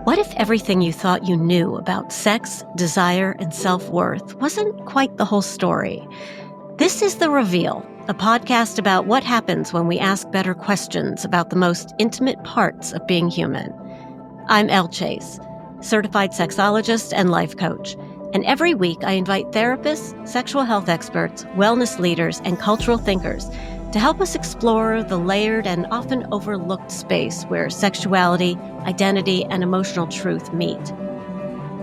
What if everything you thought you knew about sex, desire, and self-worth wasn't quite the whole story? This is The Reveal, a podcast about what happens when we ask better questions about the most intimate parts of being human. I'm Elle, certified sexologist and life coach. And every week I invite therapists, sexual health experts, wellness leaders, and cultural thinkers to help us explore the layered and often overlooked space where sexuality, identity, and emotional truth meet.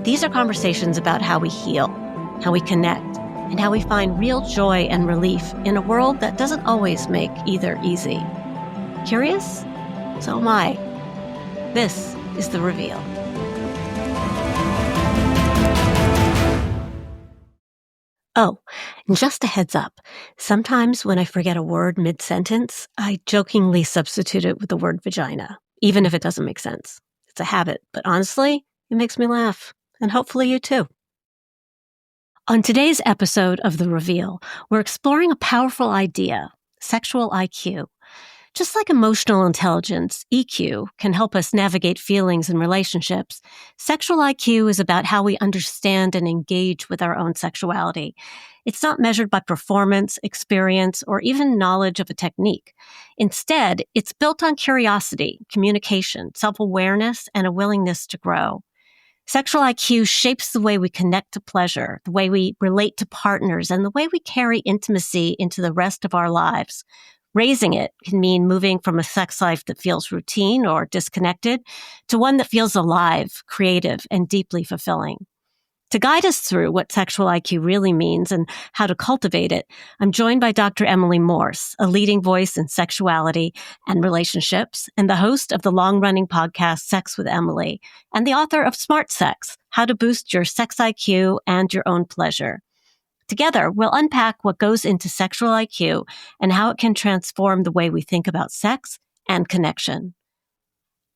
These are conversations about how we heal, how we connect, and how we find real joy and relief in a world that doesn't always make either easy. Curious? So am I. This is The Reveal. Oh, and just a heads up, sometimes when I forget a word mid-sentence, I jokingly substitute it with the word vagina, even if it doesn't make sense. It's a habit, but honestly, it makes me laugh, and hopefully you too. On today's episode of The Reveal, we're exploring a powerful idea, sexual IQ. Just like emotional intelligence, EQ, can help us navigate feelings and relationships, sexual IQ is about how we understand and engage with our own sexuality. It's not measured by performance, experience, or even knowledge of a technique. Instead, it's built on curiosity, communication, self-awareness, and a willingness to grow. Sexual IQ shapes the way we connect to pleasure, the way we relate to partners, and the way we carry intimacy into the rest of our lives. Raising it can mean moving from a sex life that feels routine or disconnected to one that feels alive, creative, and deeply fulfilling. To guide us through what sexual IQ really means and how to cultivate it, I'm joined by Dr. Emily Morse, a leading voice in sexuality and relationships, and the host of the long-running podcast Sex with Emily, and the author of Smart Sex, How to Boost Your Sex IQ and Your Own Pleasure. Together, we'll unpack what goes into sexual IQ and how it can transform the way we think about sex and connection.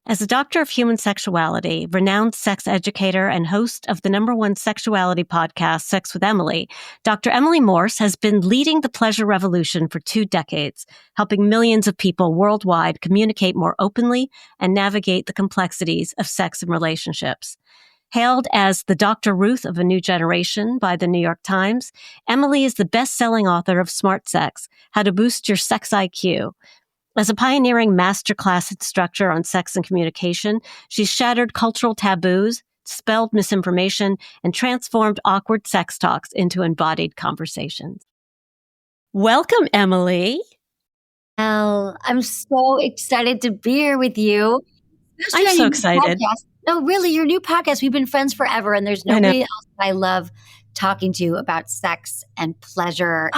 As a doctor of human sexuality, renowned sex educator, and host of the #1 sexuality podcast, Sex with Emily, Dr. Emily Morse has been leading the pleasure revolution for 2 decades, helping millions of people worldwide communicate more openly and navigate the complexities of sex and relationships. Hailed as the Dr. Ruth of a new generation by the New York Times, Emily is the best-selling author of Smart Sex, How to Boost Your Sex IQ. As a pioneering masterclass instructor on sex and communication, she's shattered cultural taboos, dispelled misinformation, and transformed awkward sex talks into embodied conversations. Welcome, Emily. Elle, I'm so excited to be here with you. I'm so excited. No, really, your new podcast. We've been friends forever, and there's nobody else I love talking to about sex and pleasure.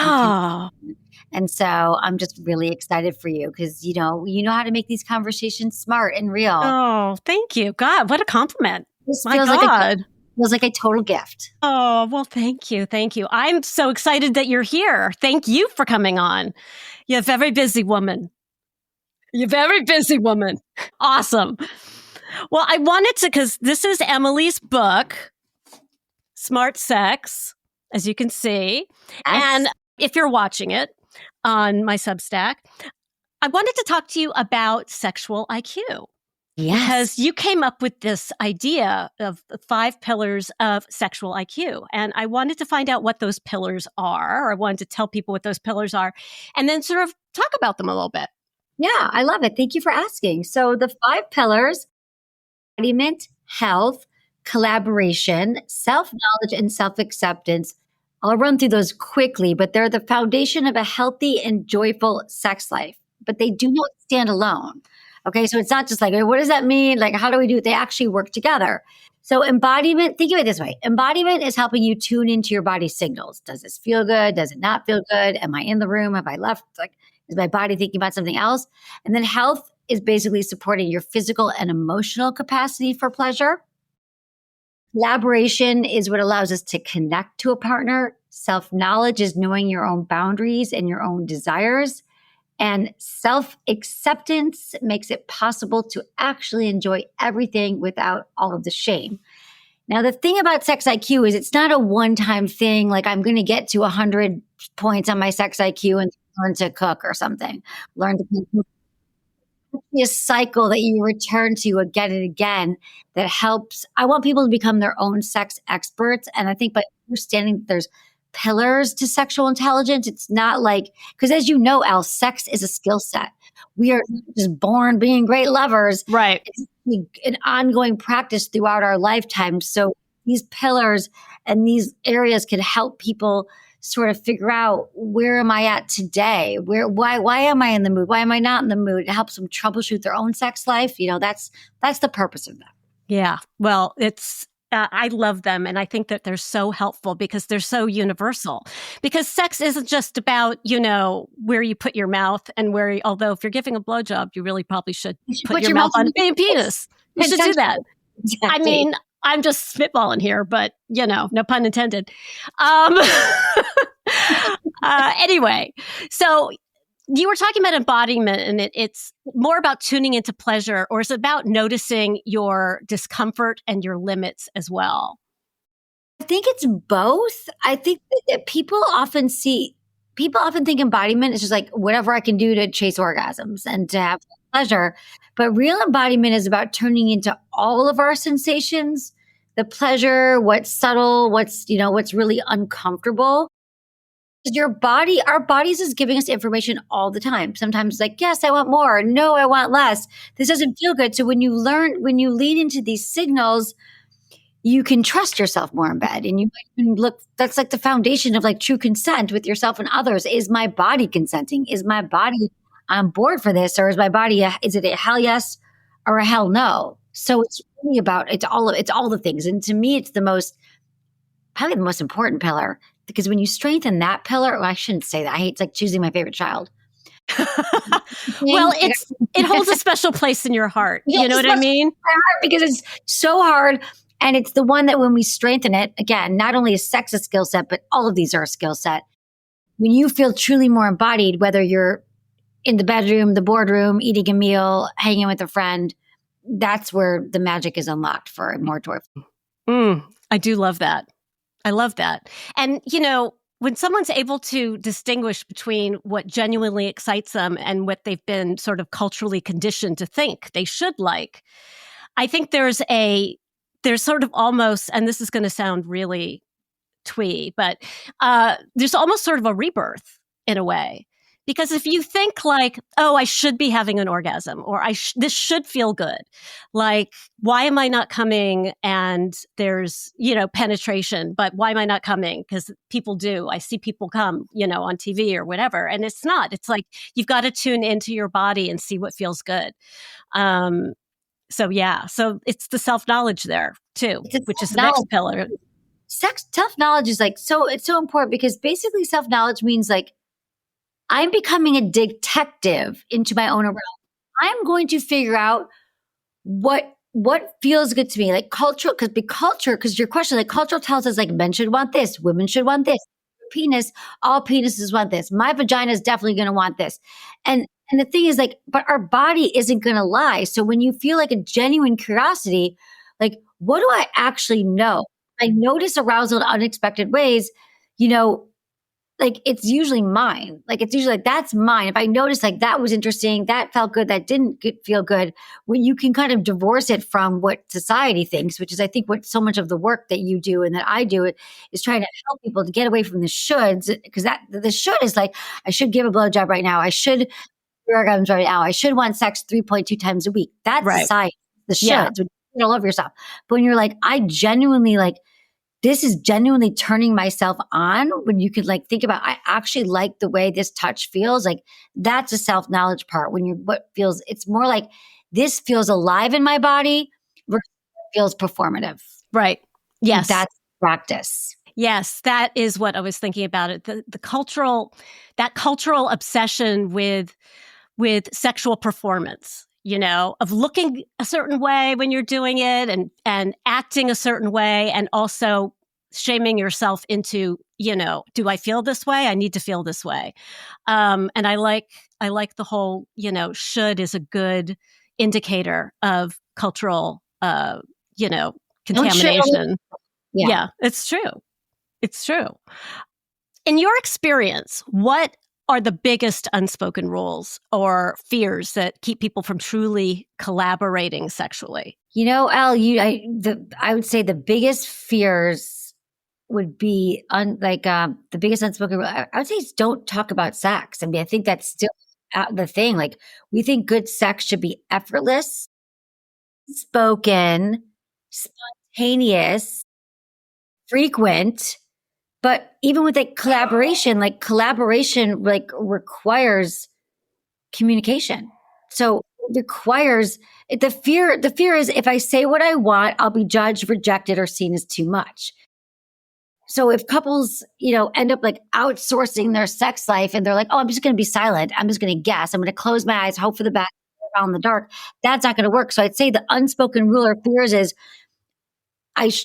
And so I'm just really excited for you because, you know how to make these conversations smart and real. Oh, thank you. God, what a compliment. This My feels God. feels like a total gift. Oh, well, thank you. Thank you. I'm so excited that you're here. Thank you for coming on. You're a very busy woman. Awesome. Well, I wanted to, because this is Emily's book, Smart Sex, as you can see. Yes. And if you're watching it on my Substack, I wanted to talk to you about sexual IQ. Yes. Because you came up with this idea of the 5 pillars of sexual IQ. And I wanted to find out what those pillars are, or I wanted to tell people what those pillars are, and then sort of talk about them a little bit. Yeah, I love it. Thank you for asking. So the 5 pillars: embodiment, health, collaboration, self-knowledge, and self-acceptance. I'll run through those quickly, but they're the foundation of a healthy and joyful sex life. But they do not stand alone. Okay, so it's not just like, what does that mean? Like, how do we do it? They actually work together. So embodiment, think of it this way. Embodiment is helping you tune into your body's signals. Does this feel good? Does it not feel good? Am I in the room? Have I left? Like, is my body thinking about something else? And then health is basically supporting your physical and emotional capacity for pleasure. Collaboration is what allows us to connect to a partner. Self-knowledge is knowing your own boundaries and your own desires. And self-acceptance makes it possible to actually enjoy everything without all of the shame. Now, the thing about sex IQ is it's not a one-time thing, like I'm going to get to 100 points on my sex IQ and learn to cook or something. Learn to cook. be a cycle that you return to again and again that helps. I want people to become their own sex experts. And I think by understanding that there's pillars to sexual intelligence, it's not like, because as you know, Elle, sex is a skill set. We are not just born being great lovers. Right. It's an ongoing practice throughout our lifetime. So these pillars and these areas can help people sort of figure out, where am I at today? Why am I in the mood? Why am I not in the mood? It helps them troubleshoot their own sex life. That's the purpose of that. Yeah. Well, I love them. And I think that they're so helpful because they're so universal. Because sex isn't just about, where you put your mouth and although if you're giving a blowjob, you really probably should You should put put your your mouth mouth on on a baby penis. You should do that. I Exactly. mean, I'm just spitballing here, but, no pun intended. Um, anyway, so you were talking about embodiment, and it's more about tuning into pleasure, or is it about noticing your discomfort and your limits as well? I think it's both. I think that people often think embodiment is just like whatever I can do to chase orgasms and to have pleasure. But real embodiment is about turning into all of our sensations, the pleasure, what's subtle, what's really uncomfortable. 'Cause our bodies is giving us information all the time. Sometimes it's like, yes, I want more. No, I want less. This doesn't feel good. So when you lean into these signals, you can trust yourself more in bed, and you can look. That's like the foundation of like true consent with yourself and others. Is my body consenting? Is my body on board for this? Or is it a hell yes or a hell no? So it's really about, it's all the things. And to me, it's probably the most important pillar, because when you strengthen that pillar, well, I shouldn't say that. I hate, it's like choosing my favorite child. Well, it holds a special place in your heart. Yeah, You know what I mean? because it's so hard. And it's the one that when we strengthen it, again, not only is sex a skill set, but all of these are a skill set. When you feel truly more embodied, whether you're in the bedroom, the boardroom, eating a meal, hanging with a friend, that's where the magic is unlocked for more toy. I do love that. I love that. And, when someone's able to distinguish between what genuinely excites them and what they've been sort of culturally conditioned to think they should like, I think there's sort of almost, and this is going to sound really twee, but there's almost sort of a rebirth in a way. Because if you think like, oh, I should be having an orgasm, or this should feel good, like, why am I not coming? And there's, penetration, but why am I not coming? Because people do. I see people come, on TV or whatever. And it's not. It's like, you've got to tune into your body and see what feels good. So yeah, so it's the self-knowledge there too, It's a which is the self-knowledge. next pillar. Self-knowledge is like, it's so important, because basically self-knowledge means like, I'm becoming a detective into my own realm. I'm going to figure out what feels good to me, like cultural, because your question, like cultural tells us like men should want this, women should want this, penis, all penises want this, my vagina is definitely going to want this, and the thing is like, but our body isn't going to lie. So when you feel like a genuine curiosity, like what do I actually know? I notice arousal in unexpected ways, you know, like it's usually mine. Like it's usually like that's mine. If I notice like that was interesting, that felt good, that didn't feel good, when you can kind of divorce it from what society thinks, which is I think what so much of the work that you do and that I do it is trying to help people to get away from the shoulds, because that the should is like, I should give a blowjob right now. I should do orgasms right now. I should want sex 3.2 times a week. That's Right. society. The Yeah. shoulds. When you don't love yourself. But when you're like, I genuinely like, this is genuinely turning myself on, when you could like think about, I actually like the way this touch feels. Like that's a self-knowledge part, when it's more like this feels alive in my body versus feels performative. Right. Yes. That's practice. Yes, that is what I was thinking about it. The cultural obsession with sexual performance, of looking a certain way when you're doing it, and acting a certain way, and also shaming yourself into, do I feel this way? I need to feel this way. And I like the whole, should is a good indicator of cultural, contamination. Yeah. Yeah, it's true. It's true. In your experience, what are the biggest unspoken rules or fears that keep people from truly collaborating sexually? Elle, I would say the biggest fears would be the biggest unspoken. I would say is don't talk about sex. I mean, I think that's still the thing. Like we think good sex should be effortless, spoken, spontaneous, frequent. But even with collaboration requires communication. So it requires the fear is if I say what I want, I'll be judged, rejected, or seen as too much. So if couples, end up like outsourcing their sex life and they're like, oh, I'm just going to be silent. I'm just going to guess. I'm going to close my eyes, hope for the best, out in the dark. That's not going to work. So I'd say the unspoken rule or fears is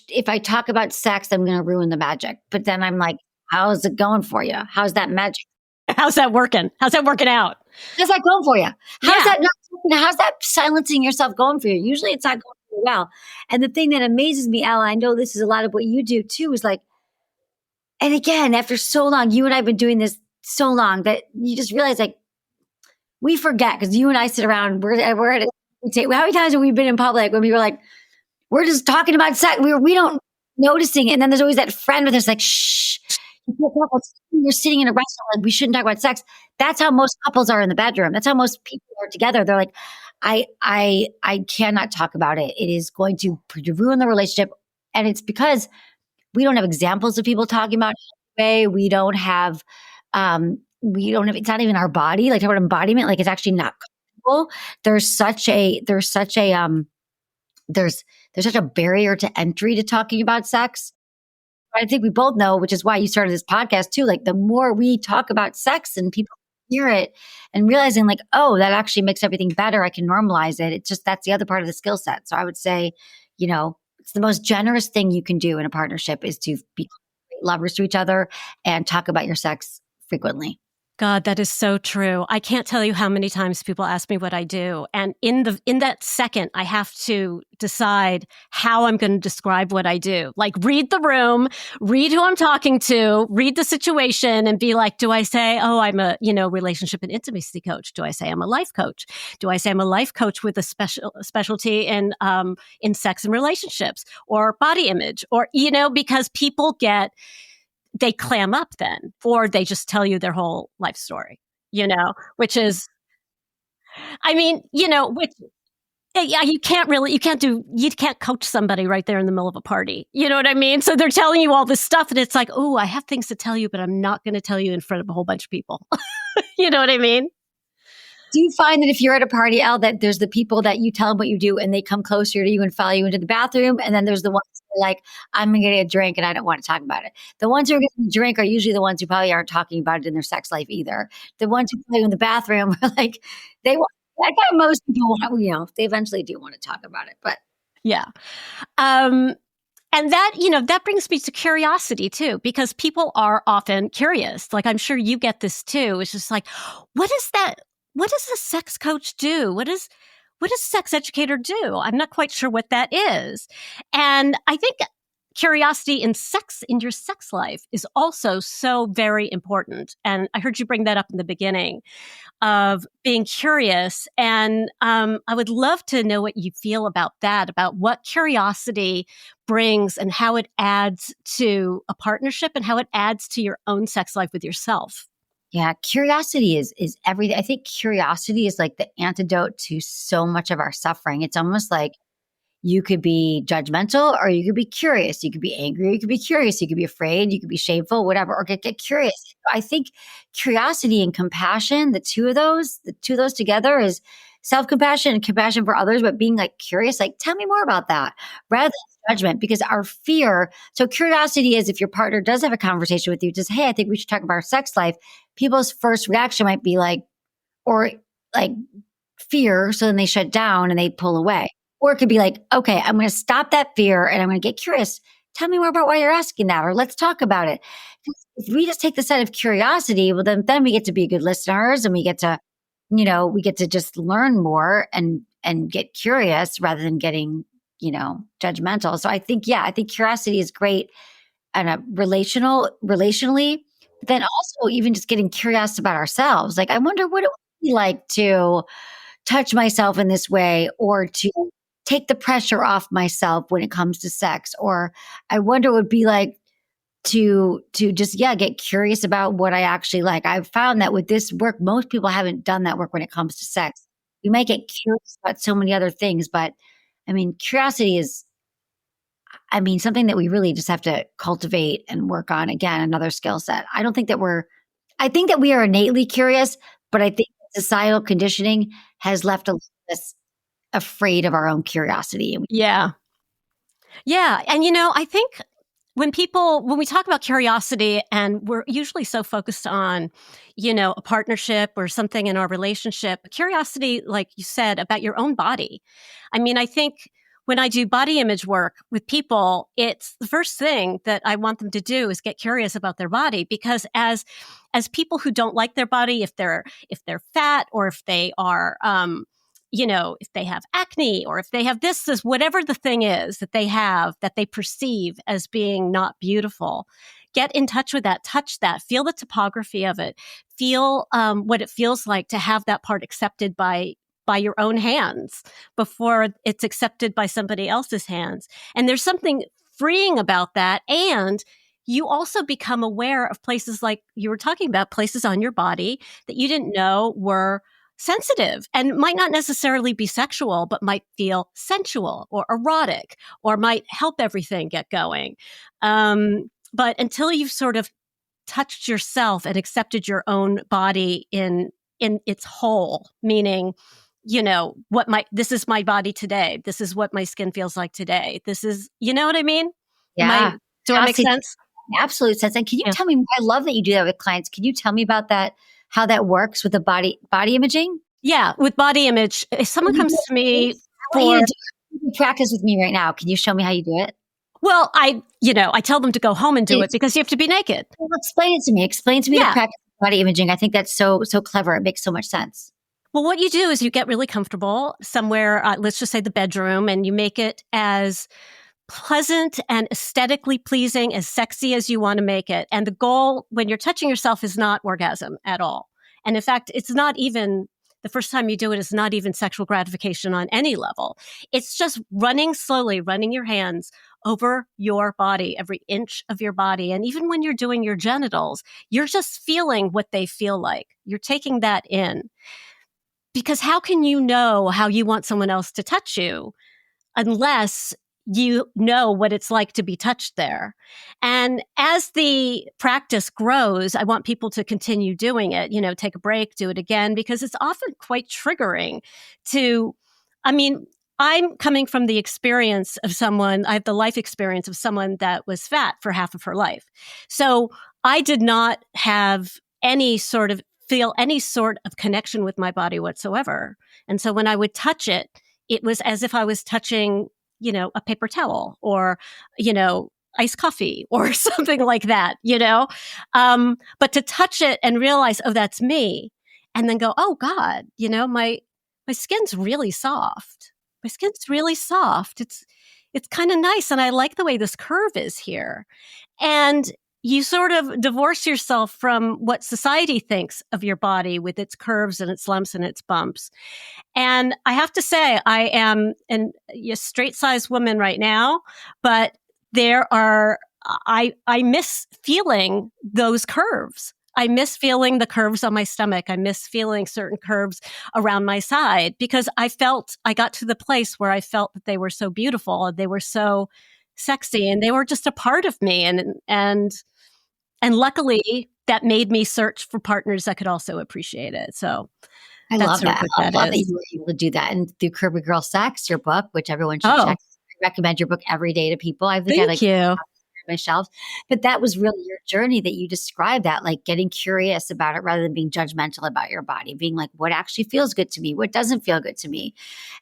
if I talk about sex, I'm going to ruin the magic. But then I'm like, how's it going for you? How's that magic? How's that working? How's that working out? How's that going for you? How's Yeah. that not? How's that silencing yourself going for you? Usually it's not going very well. And the thing that amazes me, Ella, I know this is a lot of what you do too, is like, and again, after so long, you and I have been doing this so long that you just realize like we forget because you and I sit around, we're at how many times have we been in public when we were like, we're just talking about sex. We don't noticing it. And then there's always that friend with us like, shh, you're sitting in a restaurant, like we shouldn't talk about sex. That's how most couples are in the bedroom. That's how most people are together. They're like, I cannot talk about it. It is going to ruin the relationship. And it's because we don't have examples of people talking about it. It's not even our body, like our embodiment, like it's actually not comfortable. There's such a barrier to entry to talking about sex. I think we both know, which is why you started this podcast too. Like the more we talk about sex and people hear it and realizing like, oh, that actually makes everything better. I can normalize it. It's just, that's the other part of the skill set. So I would say, it's the most generous thing you can do in a partnership is to be lovers to each other and talk about your sex frequently. God, that is so true. I can't tell you how many times people ask me what I do. And in that second, I have to decide how I'm going to describe what I do. Like read the room, read who I'm talking to, read the situation and be like, do I say, oh, I'm a, relationship and intimacy coach? Do I say I'm a life coach? Do I say I'm a life coach with a specialty in sex and relationships or body image or, because people they clam up then, or they just tell you their whole life story, which is, I mean, which, yeah, you can't coach somebody right there in the middle of a party. You know what I mean? So they're telling you all this stuff and it's like, oh, I have things to tell you, but I'm not going to tell you in front of a whole bunch of people. You know what I mean? Do you find that if you're at a party, Elle, that there's the people that you tell them what you do and they come closer to you and follow you into the bathroom? And then there's the ones that are like, I'm going to get a drink and I don't want to talk about it. The ones who are getting a drink are usually the ones who probably aren't talking about it in their sex life either. The ones who play in the bathroom are like, they want, I thought most people want, they eventually do want to talk about it. But yeah. And that brings me to curiosity too, because people are often curious. Like I'm sure you get this too. It's just like, what is that? What does a sex coach do? What does a sex educator do? I'm not quite sure what that is. And I think curiosity in your sex life is also so very important. And I heard you bring that up in the beginning of being curious. And I would love to know what you feel about that, about what curiosity brings and how it adds to a partnership and how it adds to your own sex life with yourself. yeah, curiosity is everything. I think curiosity is like the antidote to so much of our suffering. It's almost like you could be judgmental or you could be curious. You could be angry, or you could be curious. You could be afraid, you could be shameful, whatever, or get curious. I think curiosity and compassion, the two of those together is self-compassion and compassion for others, but being like curious, like tell me more about that rather than judgment, because our fear. So curiosity is if your partner does have a conversation with you, just, hey, I think we should talk about our sex life. People's first reaction might be like, or like fear. So then they shut down and they pull away. Or it could be like, okay, I'm going to stop that fear and I'm going to get curious. Tell me more about why you're asking that, or let's talk about it. If we just take the side of curiosity, well, then we get to be good listeners and we get to, just learn more and get curious rather than getting, judgmental. So I think curiosity is great and relationally, then also even just getting curious about ourselves. Like, I wonder what it would be like to touch myself in this way or to take the pressure off myself when it comes to sex. Or I wonder what it would be like to just, yeah, get curious about what I actually like. I've found that with this work, most people haven't done that work when it comes to sex. We might get curious about so many other things, but I mean, curiosity is, I mean, something that we really just have to cultivate and work on. Again, another skill set. I don't think that I think that we are innately curious, but I think societal conditioning has left us afraid of our own curiosity. Yeah. Yeah. And, I think when we talk about curiosity and we're usually so focused on, a partnership or something in our relationship, curiosity, like you said, about your own body. I mean, I think when I do body image work with people, it's the first thing that I want them to do is get curious about their body because as people who don't like their body, if they're fat or if they are, if they have acne or if they have this, whatever the thing is that they have that they perceive as being not beautiful, get in touch with that, touch that, feel the topography of it, feel what it feels like to have that part accepted by your own hands before it's accepted by somebody else's hands. And there's something freeing about that. And you also become aware of places like you were talking about, places on your body that you didn't know were sensitive and might not necessarily be sexual, but might feel sensual or erotic or might help everything get going. But until you've sort of touched yourself and accepted your own body in its whole, meaning, this is my body today. This is what my skin feels like today. This is, you know what I mean? Am I, Yeah, do I make absolutely, sense? absolute sense. And can you Yeah. tell me? I love that you do that with clients. Can you tell me about that? How that works with the body imaging? Yeah. With body image, if someone Can you do comes it to for me? me I want you for, to practice with me right now. Can you show me how you do it? well, I tell them to go home and do it Please. because you have to be naked. Well, explain it to me. Explain to me the Yeah. practice of body imaging. I think that's so clever. It makes so much sense. Well, what you do is you get really comfortable somewhere, let's just say the bedroom, and you make it as pleasant and aesthetically pleasing, as sexy as you want to make it. And the goal when you're touching yourself is not orgasm at all. And in fact, it's not even the first time you do it is not even sexual gratification on any level. It's just running slowly, running your hands over your body, every inch of your body. And even when you're doing your genitals, you're just feeling what they feel like. You're taking that in. Because how can you know how you want someone else to touch you unless you know what it's like to be touched there? And as the practice grows, I want people to continue doing it, take a break, do it again, because it's often quite triggering to, I mean, I'm coming from the experience of someone, I have the life experience of someone that was fat for half of her life. So I did not have any sort of feel any sort of connection with my body whatsoever. And so when I would touch it, it was as if I was touching, a paper towel or, iced coffee or something like that. But to touch it and realize, oh, that's me. And then go, oh God, my skin's really soft. My skin's really soft. It's kind of nice. And I like the way this curve is here. And you sort of divorce yourself from what society thinks of your body with its curves and its lumps and its bumps. And I have to say, I am a straight sized woman right now, but I miss feeling those curves. I miss feeling the curves on my stomach. I miss feeling certain curves around my side because I got to the place where I felt that they were so beautiful and they were so sexy and they were just a part of me. And luckily that made me search for partners that could also appreciate it. So I that's love sort of that. what I that love that is. you were able to do that. And through Curvy Girl Sex, your book, which everyone should Oh, check. I recommend your book every day to people. I think I thank like you. my shelves. But that was really your journey that you described, that like getting curious about it rather than being judgmental about your body, being like, what actually feels good to me? What doesn't feel good to me?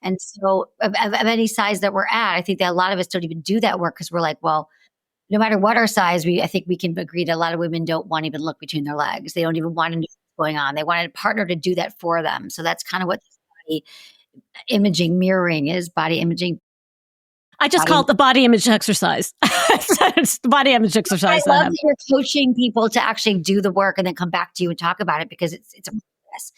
And so of any size that we're at, I think that a lot of us don't even do that work because we're like, well, no matter what our size, I think we can agree that a lot of women don't want to even look between their legs. They don't even want to know what's going on. They want a partner to do that for them. So that's kind of what this body imaging mirroring is, body imaging. I just Body call it the body image exercise. It's the body image I exercise that love I'm. that you're coaching people to actually do the work and then come back to you and talk about it because it's a process.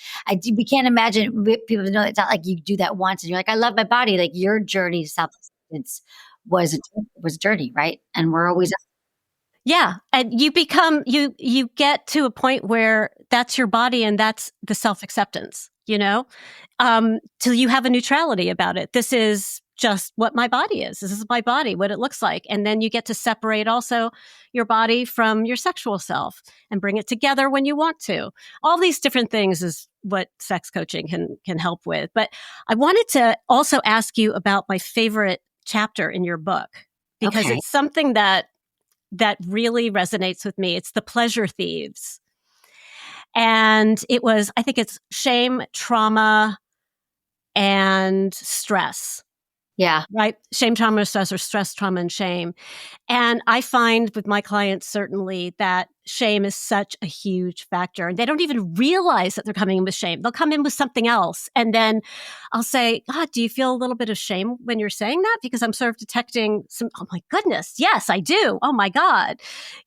We can't imagine people know it's not like you do that once and you're like, I love my body. Like your journey to self acceptance was a journey, right? And we're always Yeah, and you get to a point where that's your body and that's the self-acceptance, till you have a neutrality about it. This is just what my body is. This is my body, what it looks like. And then you get to separate also your body from your sexual self and bring it together when you want to. All these different things is what sex coaching can help with. But I wanted to also ask you about my favorite chapter in your book because okay. it's something that really resonates with me. It's the pleasure thieves. And I think it's shame, trauma, and stress, Yeah. right? Shame, trauma, stress, or stress, trauma, and shame. And I find with my clients, certainly, that shame is such a huge factor. And they don't even realize that they're coming in with shame. They'll come in with something else. And then I'll say, God, do you feel a little bit of shame when you're saying that? Because I'm sort of detecting oh my goodness, yes, I do. Oh my God,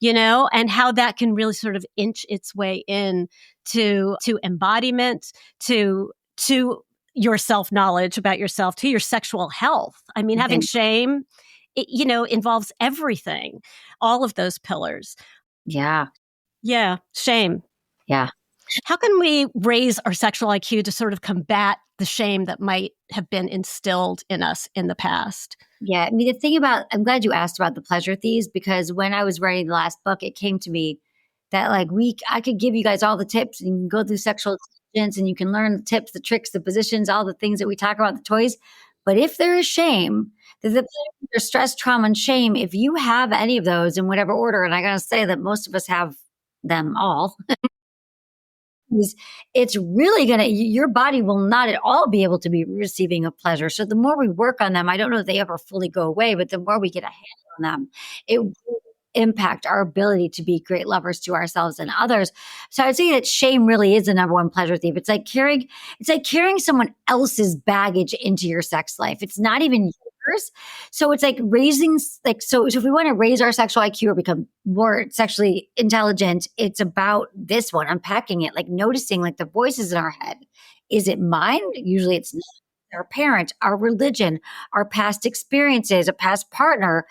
and how that can really sort of inch its way in to embodiment, to your self-knowledge about yourself, to your sexual health. I mean, having Okay. shame, involves everything, all of those pillars. Yeah. Yeah, shame. Yeah. How can we raise our sexual IQ to sort of combat the shame that might have been instilled in us in the past? Yeah. I mean, the thing about, I'm glad you asked about the pleasure thieves because when I was writing the last book, it came to me that like I could give you guys all the tips and you can go through sexual intelligence and you can learn the tips, the tricks, the positions, all the things that we talk about, the toys. But if there is shame, there's stress, trauma, and shame. If you have any of those in whatever order, and I gotta say that most of us have them all, is it's really your body will not at all be able to be receiving of pleasure. So the more we work on them, I don't know if they ever fully go away, but the more we get a handle on them, it will impact our ability to be great lovers to ourselves and others. So I would say that shame really is the number one pleasure thief. It's like carrying someone else's baggage into your sex life. It's not even yours. So it's like so if we want to raise our sexual IQ or become more sexually intelligent, it's about this one, unpacking it, like noticing like the voices in our head. Is it mine? Usually it's not. Our parent, our religion, our past experiences, a past partner,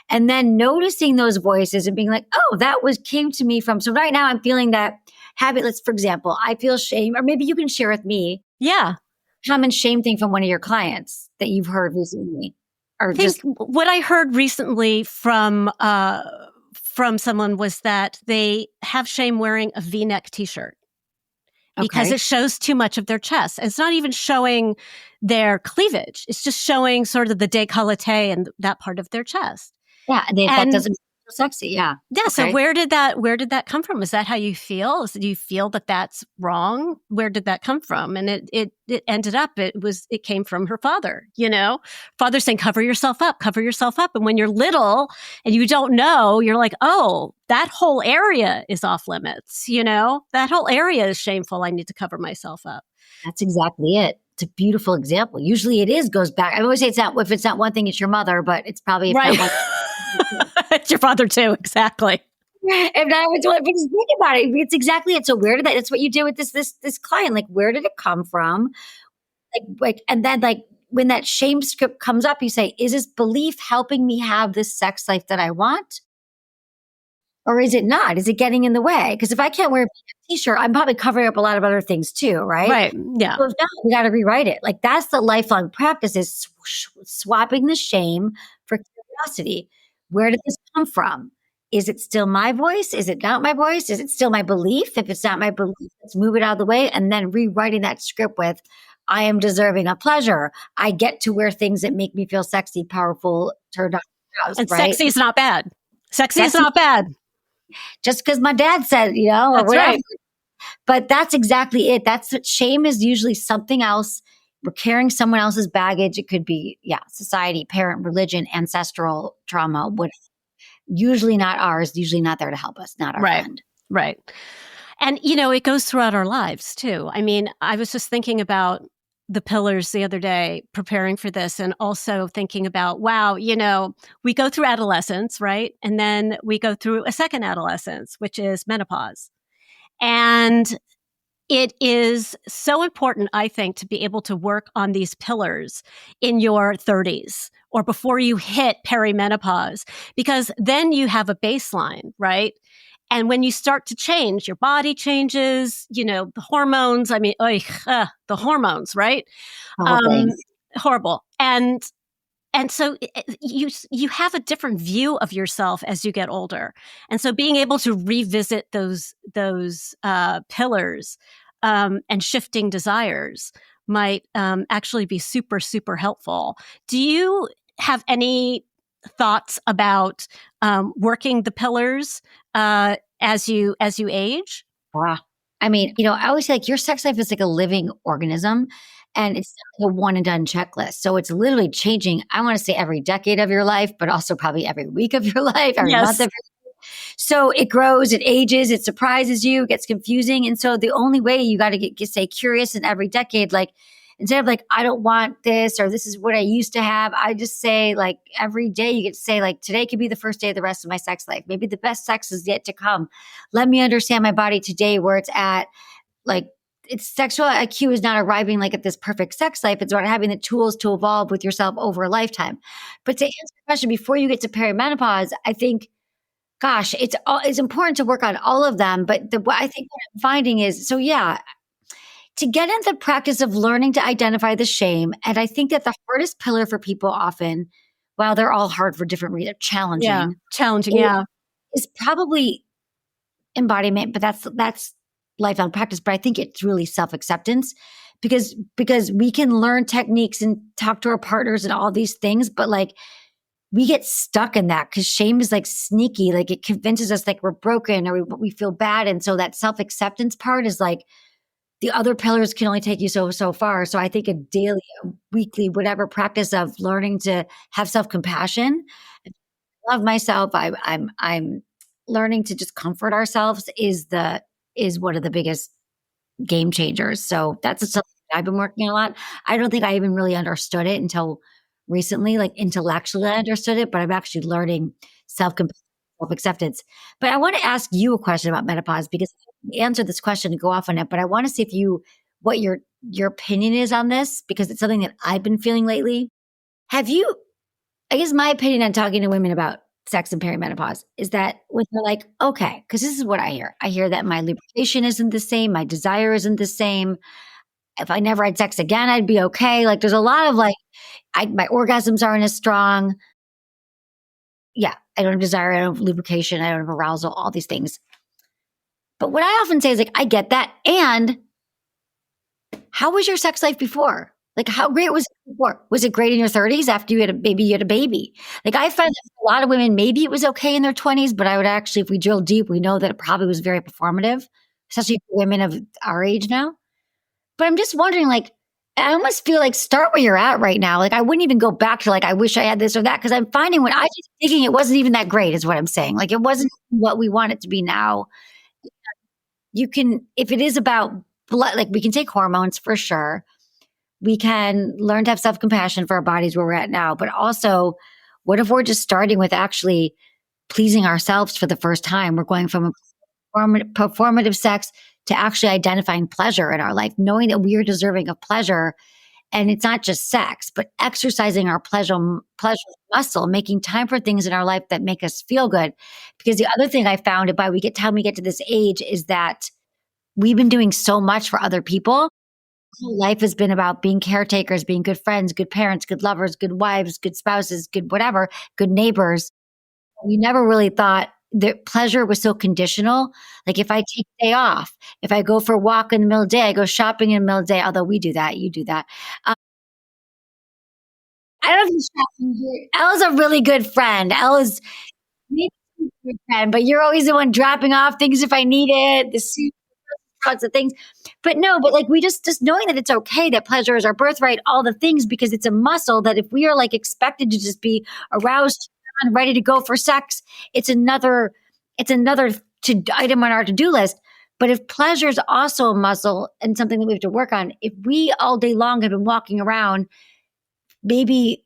and then noticing those voices and being like, oh, came to me from. So right now I'm feeling that habit. Let's, for example, I feel shame, or maybe you can share with me Yeah. common shame thing from one of your clients that you've heard recently, or I think just what I heard recently from someone was that they have shame wearing a V-neck t-shirt because okay. it shows too much of their chest. It's not even showing their cleavage. It's just showing sort of the décolleté and that part of their chest. Yeah, that And doesn't feel sexy. Yeah. yeah, so Okay. where did that come from? Is that how you feel? Do you feel that that's wrong? Where did that come from? And it ended up it came from her father, Father saying cover yourself up, cover yourself up. And when you're little and you don't know, you're like, "Oh, that whole area is off limits, That whole area is shameful. I need to cover myself up." That's exactly it. It's a beautiful example. Usually goes back. I always say if it's not one thing, it's your mother, but it's probably if Right. not one. It's your father too, exactly. If not, but just think about it. It's exactly it. So where did that? That's what you did with this client. Like, where did it come from? And then like when that shame script comes up, you say, "Is this belief helping me have this sex life that I want, or is it not? Is it getting in the way? Because if I can't wear a t-shirt, I'm probably covering up a lot of other things too, right? Right. Yeah. So if not, we got to rewrite it. Like that's the lifelong practice is swapping the shame for curiosity. Where did this come from? Is it still my voice? Is it not my voice? Is it still my belief? If it's not my belief, let's move it out of the way. And then rewriting that script with, I am deserving of pleasure. I get to wear things that make me feel sexy, powerful, turned on, aroused, And right? sexy is not bad. Sexy is Sexy not bad. just because my dad said, or That's whatever. right. But that's exactly it. That's what shame is usually something else. We're carrying someone else's baggage. It could be, society, parent, religion, ancestral trauma, what usually not ours, usually not there to help us, not our Right. friend. Right. And, it goes throughout our lives too. I mean, I was just thinking about the pillars the other day, preparing for this, and also thinking about, wow, we go through adolescence, right? And then we go through a second adolescence, which is menopause. And it is so important, I think, to be able to work on these pillars in your 30s or before you hit perimenopause, because then you have a baseline, right? And when you start to change, your body changes, the hormones. I mean, the hormones, right? Oh, Um, thanks. Horrible. And so you have a different view of yourself as you get older, and so being able to revisit those pillars and shifting desires might actually be super, super helpful. Do you have any thoughts about working the pillars as you age? Wow. I mean, I always say like your sex life is like a living organism and it's not like a one and done checklist. So it's literally changing, I want to say every decade of your life, but also probably every week of your life, every month Yes. of so it grows, it ages, it surprises you, it gets confusing. And so the only way you got to stay curious in every decade, like instead of like, I don't want this or this is what I used to have, I just say like every day you get to say like today could be the first day of the rest of my sex life. Maybe the best sex is yet to come. Let me understand my body today where it's at. Like it's sexual IQ is not arriving like at this perfect sex life. It's about having the tools to evolve with yourself over a lifetime. But to answer the question, before you get to perimenopause, I think gosh, it's important to work on all of them, but what I think what I'm finding is so yeah, to get into the practice of learning to identify the shame, and I think that the hardest pillar for people often, while they're all hard for different reasons, Yeah. challenging, Challenging. is, Yeah. is probably embodiment, but that's lifelong practice. But I think it's really self acceptance because we can learn techniques and talk to our partners and all these things, but like we get stuck in that because shame is like sneaky. Like it convinces us like we're broken or we feel bad. And so that self acceptance part is like the other pillars can only take you so far. So I think a daily, a weekly, whatever practice of learning to have self compassion, love myself. I'm learning to just comfort ourselves is one of the biggest game changers. So that's something I've been working on a lot. I don't think I even really understood it until recently, like intellectually I understood it, but I'm actually learning self self acceptance. But I want to ask you a question about menopause because I answer this question and go off on it. But I want to see if you what your opinion is on this because it's something that I've been feeling lately. Have you I guess my opinion on talking to women about sex and perimenopause is that when they're like, okay, because this is what I hear. I hear that my lubrication isn't the same, my desire isn't the same. If I never had sex again, I'd be okay. Like there's a lot of like, my orgasms aren't as strong. Yeah, I don't have desire, I don't have lubrication, I don't have arousal, all these things. But what I often say is like, I get that. And how was your sex life before? Like, how great was it before? Was it great in your 30s after you had a baby? You had a baby. Like, I find that for a lot of women, maybe it was okay in their 20s, but I would actually, if we drill deep, we know that it probably was very performative, especially for women of our age now. But I'm just wondering, like, I almost feel like start where you're at right now. Like, I wouldn't even go back to like, I wish I had this or that, because I'm finding when I was thinking it wasn't even that great, is what I'm saying. Like, it wasn't what we want it to be now. You can, if it is about blood, like, we can take hormones for sure we can learn to have self compassion for our bodies where we're at now. But also, what if we're just starting with actually pleasing ourselves for the first time? We're going from a performative sex to actually identifying pleasure in our life, knowing that we are deserving of pleasure. And it's not just sex, but exercising our pleasure muscle, making time for things in our life that make us feel good. Because the other thing I found by time we get to this age is that we've been doing so much for other people life has been about being caretakers, being good friends, good parents, good lovers, good wives, good spouses, good whatever, good neighbors. We never really thought that pleasure was so conditional. Like if I take a day off, if I go for a walk in the middle of the day, I go shopping in the middle of the day, although we do that, you do that. I don't know if you shopping here. Elle's a really good friend. Elle is maybe a good friend, but you're always the one dropping off things if I need it, the soup, lots of things. But no, but like we just knowing that it's okay that pleasure is our birthright, all the things because it's a muscle that if we are like expected to just be aroused and ready to go for sex, it's another item on our to-do list. But if pleasure is also a muscle and something that we have to work on, if we all day long have been walking around, maybe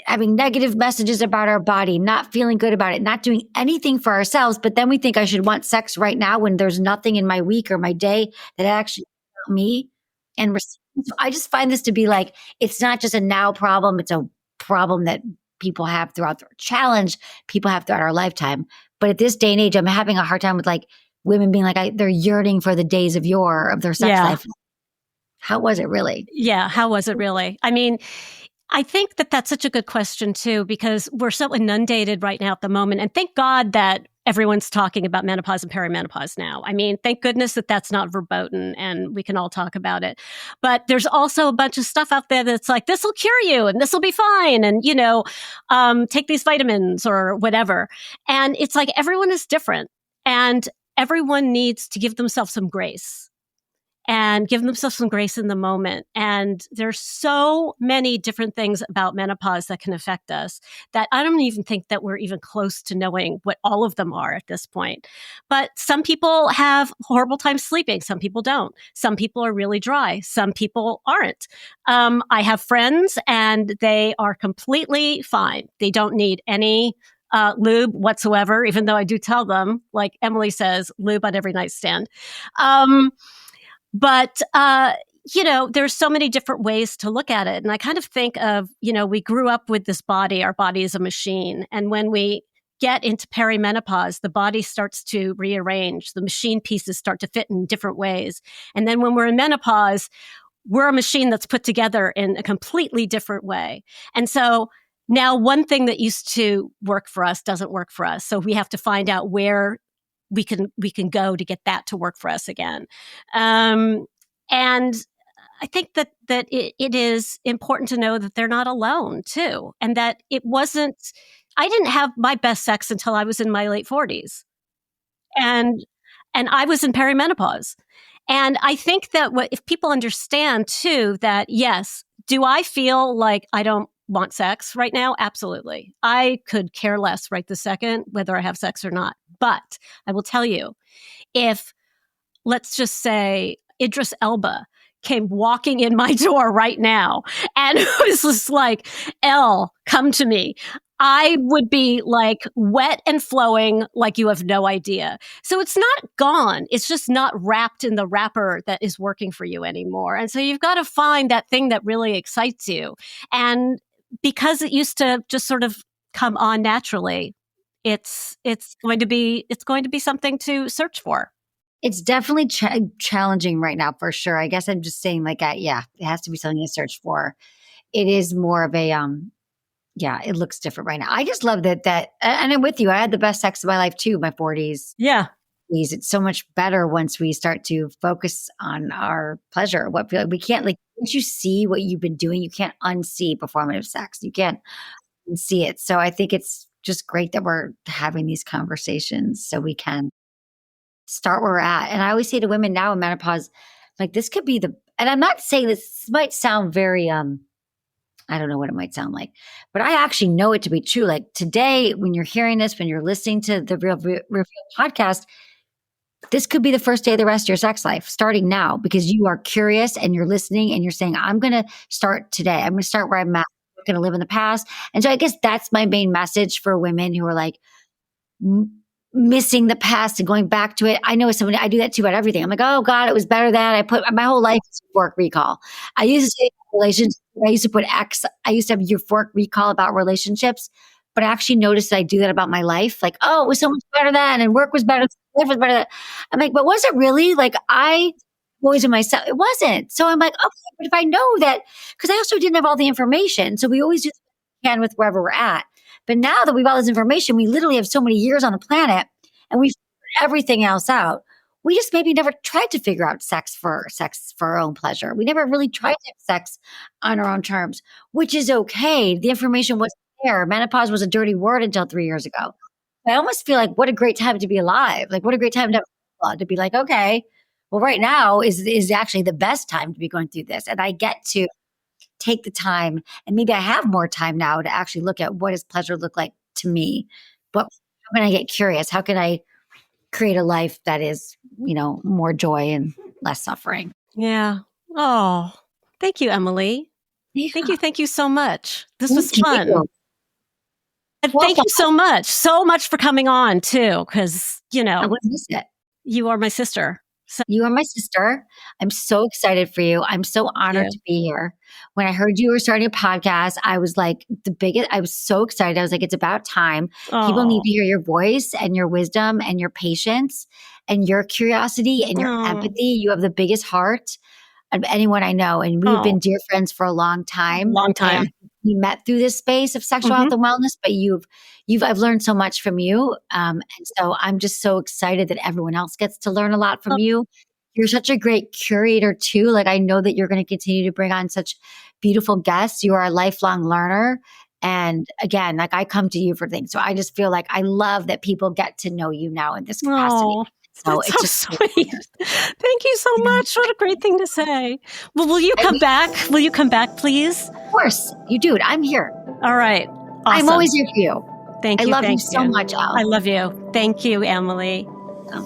having negative messages about our body, not feeling good about it, not doing anything for ourselves, but then we think I should want sex right now when there's nothing in my week or my day that actually about me. And so I just find this to be like, it's not just a now problem, it's a problem that people have throughout their challenge, people have throughout our lifetime. But at this day and age, I'm having a hard time with like women being like, they're yearning for the days of yore of their sex Yeah. life. How was it really? Yeah. How was it really? I mean, I think that that's such a good question too, because we're so inundated right now at the moment. And thank God that everyone's talking about menopause and perimenopause now. I mean, thank goodness that that's not verboten and we can all talk about it. But there's also a bunch of stuff out there that's like, this will cure you and this will be fine. And, take these vitamins or whatever. And it's like everyone is different and everyone needs to give themselves some grace and give themselves some grace in the moment. And there's so many different things about menopause that can affect us that I don't even think that we're even close to knowing what all of them are at this point. But some people have horrible time sleeping. Some people don't. Some people are really dry. Some people aren't. I have friends and they are completely fine. They don't need any lube whatsoever, even though I do tell them, like Emily says, lube on every nightstand. But there's so many different ways to look at it. And I kind of think of, we grew up with this body, our body is a machine. And when we get into perimenopause, the body starts to rearrange. The machine pieces start to fit in different ways. And then when we're in menopause, we're a machine that's put together in a completely different way. And so now one thing that used to work for us doesn't work for us. So we have to find out where we can go to get that to work for us again. And I think that it is important to know that they're not alone too, and that it wasn't. I didn't have my best sex until I was in my late 40s, and I was in perimenopause. And I think that if people understand too that yes, do I feel like I don't want sex right now? Absolutely. I could care less right this second whether I have sex or not. But I will tell you, if let's just say Idris Elba came walking in my door right now and was just like, Elle, come to me. I would be like wet and flowing like you have no idea. So it's not gone. It's just not wrapped in the wrapper that is working for you anymore. And so you've got to find that thing that really excites you. And because it used to just sort of come on naturally, it's going to be something to search for. It's definitely challenging right now for sure. I guess I'm just saying, like, yeah, it has to be something to search for. It is more of a, yeah, it looks different right now. I just love and I'm with you. I had the best sex of my life too, my 40s. Yeah. It's so much better once we start to focus on our pleasure. We can't like once you see what you've been doing, you can't unsee performative sex. You can't unsee it. So I think it's just great that we're having these conversations so we can start where we're at. And I always say to women now in menopause, like this could be and I'm not saying this might sound very, I don't know what it might sound like, but I actually know it to be true. Like today, when you're hearing this, when you're listening to the Real podcast, this could be the first day of the rest of your sex life starting now because you are curious and you're listening and you're saying, I'm going to start today. I'm going to start where I'm at. I'm going to live in the past. And so I guess that's my main message for women who are like, missing the past and going back to it. I know somebody, I do that too about everything. I'm like, oh God, it was better than I put my whole life is euphoric recall. I used to say relationships. I used to put I used to have euphoric recall about relationships, but I actually noticed that I do that about my life. Like, oh, it was so much better then and work was better. Life was better then. I'm like, but was it really? Like I always in myself, it wasn't. So I'm like, okay, but if I know that, because I also didn't have all the information. So we always do what we can with wherever we're at. But now that we've all this information, we literally have so many years on the planet and we've figured everything else out. We just maybe never tried to figure out sex for our own pleasure. We never really tried to have sex on our own terms, which is okay. The information wasn't there. Menopause was a dirty word until 3 years ago. I almost feel like what a great time to be alive. Like what a great time to be like, okay, well, right now is actually the best time to be going through this. And I get to take the time and maybe I have more time now to actually look at what does pleasure look like to me. But how can I get curious? How can I create a life that is, more joy and less suffering. Yeah. Oh, thank you, Emily. Yeah. Thank you so much. This was Thank fun. you. And Well, thank you so much for coming on too, because, I wouldn't miss it. you are my sister. So You are my sister. I'm so excited for you. I'm so thank honored you. to be here. When I heard you were starting a podcast, I was like I was so excited. I was like, it's about time. People need Oh, to hear your voice and your wisdom and your patience and your curiosity and your oh, empathy. You have the biggest heart of anyone I know. And we've oh, been dear friends for a long time. long And time. we met through this space of sexual health Hmm. and wellness, but I've learned so much from you. And so I'm just so excited that everyone else gets to learn a lot from you. You're such a great curator too. Like I know that you're going to continue to bring on such beautiful guests. You are a lifelong learner. And again, like I come to you for things. So I just feel like I love that people get to know you now in this capacity. Oh, So that's it's so just so sweet. Thank you so yeah. much. What a great thing to say. Well, will you And come back? Will you come back, please? of course, you do it. I'm here. All right. I'm Awesome. always here for you. I love you Thank so you. much, I Elle. love you. Thank you, Emily. Um,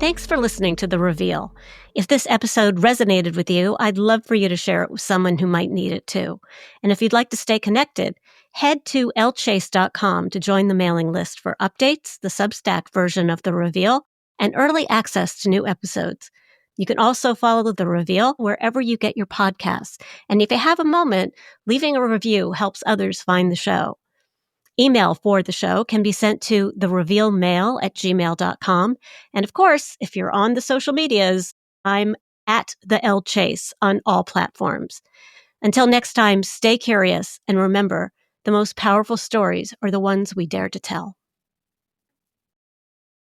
Thanks for listening to The Reveal. If this episode resonated with you, I'd love for you to share it with someone who might need it too. And if you'd like to stay connected, head to ellechase.com to join the mailing list for updates, the Substack version of The Reveal, and early access to new episodes. You can also follow The Reveal wherever you get your podcasts. And if you have a moment, leaving a review helps others find the show. Email for the show can be sent to therevealmail@gmail.com. And of course, if you're on the social medias, I'm at the Elle Chase on all platforms. Until next time, stay curious and remember, the most powerful stories are the ones we dare to tell.